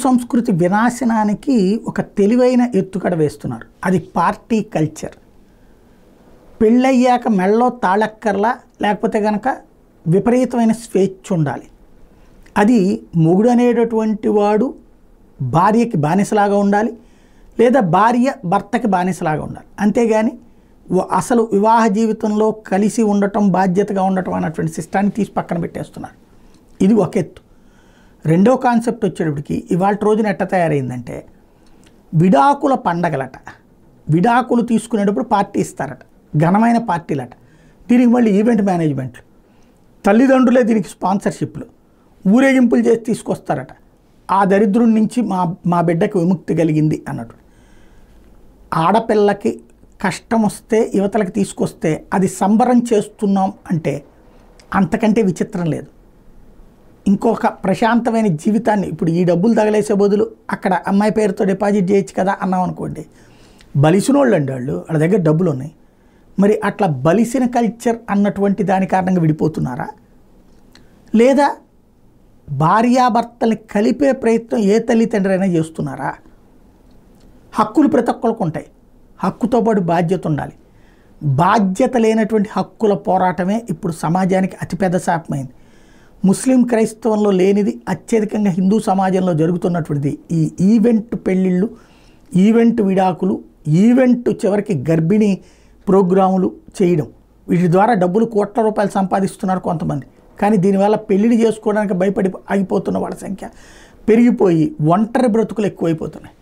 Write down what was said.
సంస్కృతి వినాశనానికి ఒక తెలివైన ఎత్తుకడ వేస్తున్నారు. అది పార్టీ కల్చర్. పెళ్ళయ్యాక మెళ్ళో తాళక్కర్లా, లేకపోతే కనుక విపరీతమైన స్వేచ్ఛ ఉండాలి. అది మొగుడు అనేటటువంటి వాడు భార్యకి బానిసలాగా ఉండాలి, లేదా భార్య భర్తకి బానిసలాగా ఉండాలి. అంతేగాని అసలు వివాహ జీవితంలో కలిసి ఉండటం, బాధ్యతగా ఉండటం అన్నటువంటి సిస్టాన్ని తీసి పక్కన పెట్టేస్తున్నారు. ఇది ఒక ఎత్తు. రెండో కాన్సెప్ట్ వచ్చేటప్పటికి ఇవాళ రోజున ఎట్ట తయారైందంటే, విడాకుల పండగలట, విడాకులు తీసుకునేటప్పుడు పార్టీ ఇస్తారట, ఘనమైన పార్టీలట. దీనికి మళ్ళీ ఈవెంట్ మేనేజ్మెంట్లు, తల్లిదండ్రులే దీనికి స్పాన్సర్షిప్లు, ఊరేగింపులు చేసి తీసుకొస్తారట. ఆ దరిద్రం నుంచి మా బిడ్డకి విముక్తి కలిగింది అన్నట్టు. ఆడపిల్లకి కష్టం వస్తే యువతలకి తీసుకొస్తే అది సంబరం చేస్తున్నాం అంటే అంతకంటే విచిత్రం లేదు. ఇంకొక ప్రశాంతమైన జీవితాన్ని, ఇప్పుడు ఈ డబ్బులు తగలేసే బదులు అక్కడ అమ్మాయి పేరుతో డిపాజిట్ చేయొచ్చు కదా అన్నాం అనుకోండి, బలిసినోళ్ళు అండి వాళ్ళు, వాళ్ళ దగ్గర డబ్బులు ఉన్నాయి. మరి అట్లా బలిసిన కల్చర్ అన్నటువంటి దాని కారణంగా విడిపోతున్నారా, లేదా భార్యాభర్తల్ని కలిపే ప్రయత్నం ఏ తల్లిదండ్రి అయినా చేస్తున్నారా? హక్కులు ప్రతి ఒక్కరికి ఉంటాయి, హక్కుతో పాటు బాధ్యత ఉండాలి. బాధ్యత లేనటువంటి హక్కుల పోరాటమే ఇప్పుడు సమాజానికి అతిపెద్ద శాపమైంది. ముస్లిం క్రైస్తవంలో లేనిది అత్యధికంగా హిందూ సమాజంలో జరుగుతున్నటువంటిది ఈ ఈవెంట్ పెళ్ళిళ్ళు, ఈవెంట్ విడాకులు, ఈవెంట్ చివరికి గర్భిణీ ప్రోగ్రాములు చేయడం. వీటి ద్వారా డబ్బులు కోట్ల రూపాయలు సంపాదిస్తున్నారు కొంతమంది. కానీ దీనివల్ల పెళ్ళిళ్ళు చేసుకోవడానికి భయపడి ఆగిపోతున్న వాళ్ళ సంఖ్య పెరిగిపోయి ఒంటరి బ్రతుకులు ఎక్కువైపోతున్నాయి.